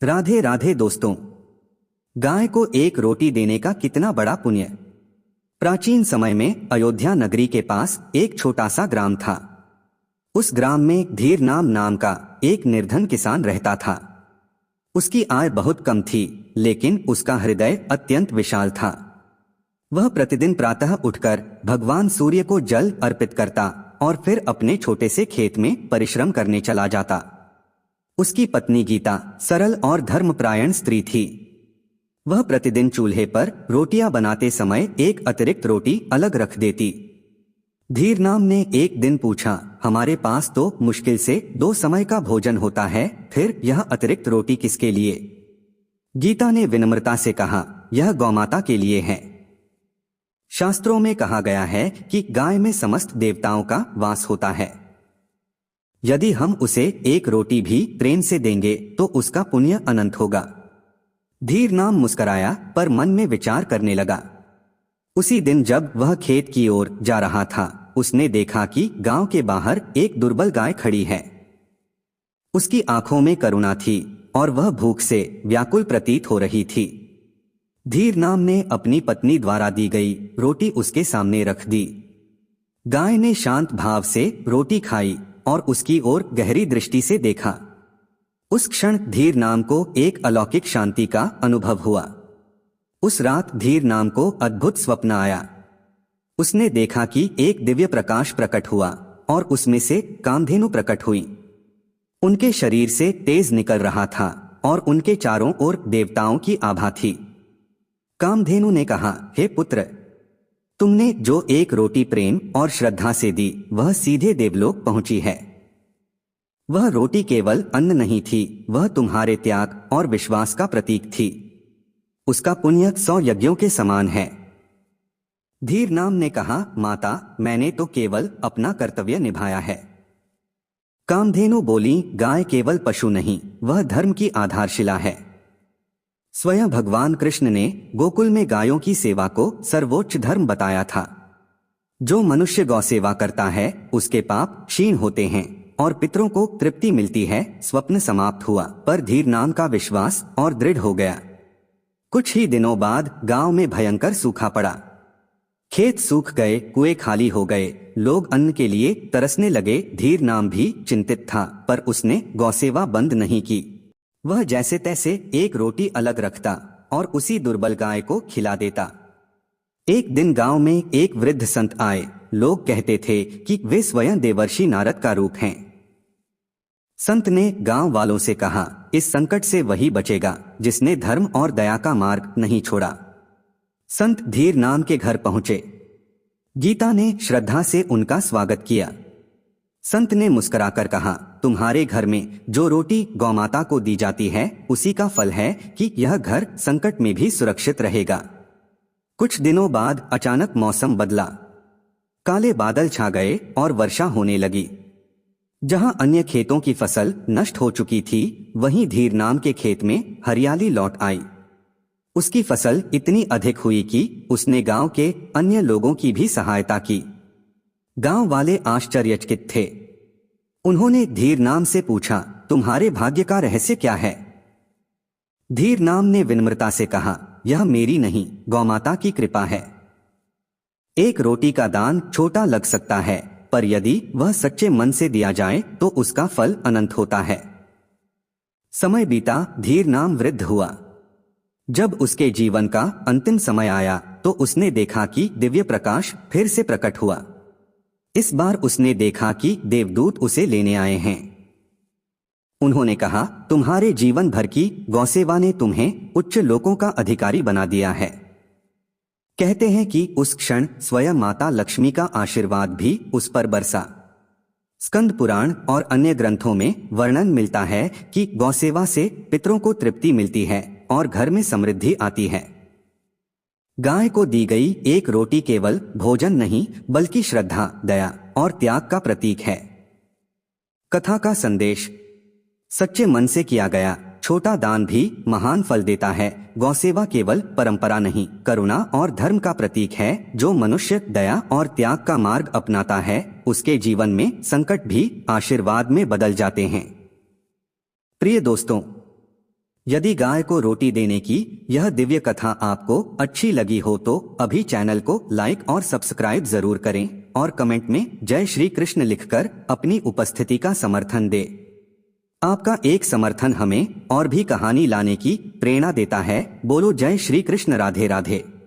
राधे राधे दोस्तों। गाय को एक रोटी देने का कितना बड़ा पुण्य। प्राचीन समय में अयोध्या नगरी के पास एक छोटा सा ग्राम था। उस ग्राम में धीर नाम का एक निर्धन किसान रहता था। उसकी आय बहुत कम थी, लेकिन उसका हृदय अत्यंत विशाल था। वह प्रतिदिन प्रातः उठकर भगवान सूर्य को जल अर्पित करता और फिर अपने छोटे से खेत में परिश्रम करने चला जाता। उसकी पत्नी गीता सरल और धर्मपरायण स्त्री थी। वह प्रतिदिन चूल्हे पर रोटियां बनाते समय एक अतिरिक्त रोटी अलग रख देती। धीर नाम ने एक दिन पूछा, हमारे पास तो मुश्किल से 2 समय का भोजन होता है, फिर यह अतिरिक्त रोटी किसके लिए? गीता ने विनम्रता से कहा, यह गौमाता के लिए है। शास्त्रों में कहा गया है कि गाय में समस्त देवताओं का वास होता है। यदि हम उसे एक रोटी भी प्रेम से देंगे तो उसका पुण्य अनंत होगा। धीर नाम मुस्कराया पर मन में विचार करने लगा। उसी दिन जब वह खेत की ओर जा रहा था, उसने देखा कि गांव के बाहर एक दुर्बल गाय खड़ी है। उसकी आंखों में करुणा थी और वह भूख से व्याकुल प्रतीत हो रही थी। धीर नाम ने अपनी पत्नी द्वारा दी गई रोटी उसके सामने रख दी। गाय ने शांत भाव से रोटी खाई और उसकी ओर गहरी दृष्टि से देखा। उस क्षण धीर नाम को एक अलौकिक शांति का अनुभव हुआ। उस रात धीर नाम को अद्भुत स्वप्न आया। उसने देखा कि एक दिव्य प्रकाश प्रकट हुआ और उसमें से कामधेनु प्रकट हुई। उनके शरीर से तेज निकल रहा था और उनके चारों ओर देवताओं की आभा थी। कामधेनु ने कहा, हे पुत्र, तुमने जो एक रोटी प्रेम और श्रद्धा से दी वह सीधे देवलोक पहुंची है। वह रोटी केवल अन्न नहीं थी, वह तुम्हारे त्याग और विश्वास का प्रतीक थी। उसका पुण्य 100 यज्ञों के समान है। धीर नाम ने कहा, माता, मैंने तो केवल अपना कर्तव्य निभाया है। कामधेनु बोली, गाय केवल पशु नहीं, वह धर्म की आधारशिला है। स्वयं भगवान कृष्ण ने गोकुल में गायों की सेवा को सर्वोच्च धर्म बताया था। जो मनुष्य गौसेवा करता है उसके पाप क्षीण होते हैं और पितरों को तृप्ति मिलती है। स्वप्न समाप्त हुआ पर धीर नाम का विश्वास और दृढ़ हो गया। कुछ ही दिनों बाद गांव में भयंकर सूखा पड़ा। खेत सूख गए, कुएं खाली हो गए, लोग अन्न के लिए तरसने लगे। धीर नाम भी चिंतित था, पर उसने गौसेवा बंद नहीं की। वह जैसे तैसे एक रोटी अलग रखता और उसी दुर्बल गाय को खिला देता। एक दिन गांव में एक वृद्ध संत आए। लोग कहते थे कि वे स्वयं देवर्षि नारद का रूप हैं। संत ने गांव वालों से कहा, इस संकट से वही बचेगा जिसने धर्म और दया का मार्ग नहीं छोड़ा। संत धीर नाम के घर पहुंचे। गीता ने श्रद्धा से उनका स्वागत किया। संत ने मुस्कुराकर कहा, तुम्हारे घर में जो रोटी गौमाता को दी जाती है उसी का फल है कि यह घर संकट में भी सुरक्षित रहेगा। कुछ दिनों बाद अचानक मौसम बदला। काले बादल छा गए और वर्षा होने लगी। जहां अन्य खेतों की फसल नष्ट हो चुकी थी, वहीं धीर नाम के खेत में हरियाली लौट आई। उसकी फसल इतनी अधिक हुई कि उसने गांव के अन्य लोगों की भी सहायता की। गांव वाले आश्चर्यचकित थे। उन्होंने धीर नाम से पूछा, तुम्हारे भाग्य का रहस्य क्या है? धीर नाम ने विनम्रता से कहा, यह मेरी नहीं, गौमाता की कृपा है। एक रोटी का दान छोटा लग सकता है, पर यदि वह सच्चे मन से दिया जाए तो उसका फल अनंत होता है। समय बीता, धीर नाम वृद्ध हुआ। जब उसके जीवन का अंतिम समय आया तो उसने देखा कि दिव्य प्रकाश फिर से प्रकट हुआ। इस बार उसने देखा कि देवदूत उसे लेने आए हैं। उन्होंने कहा, तुम्हारे जीवन भर की गौसेवा ने तुम्हें उच्च लोकों का अधिकारी बना दिया है। कहते हैं कि उस क्षण स्वयं माता लक्ष्मी का आशीर्वाद भी उस पर बरसा। स्कंद पुराण और अन्य ग्रंथों में वर्णन मिलता है कि गौसेवा से पितरों को तृप्ति मिलती है और घर में समृद्धि आती है। गाय को दी गई एक रोटी केवल भोजन नहीं, बल्कि श्रद्धा, दया और त्याग का प्रतीक है। कथा का संदेश, सच्चे मन से किया गया छोटा दान भी महान फल देता है। गौसेवा केवल परंपरा नहीं, करुणा और धर्म का प्रतीक है। जो मनुष्य दया और त्याग का मार्ग अपनाता है, उसके जीवन में संकट भी आशीर्वाद में बदल जाते हैं। प्रिय दोस्तों, यदि गाय को रोटी देने की यह दिव्य कथा आपको अच्छी लगी हो तो अभी चैनल को लाइक और सब्सक्राइब जरूर करें और कमेंट में जय श्री कृष्ण लिखकर अपनी उपस्थिति का समर्थन दें। आपका एक समर्थन हमें और भी कहानी लाने की प्रेरणा देता है। बोलो जय श्री कृष्ण, राधे राधे।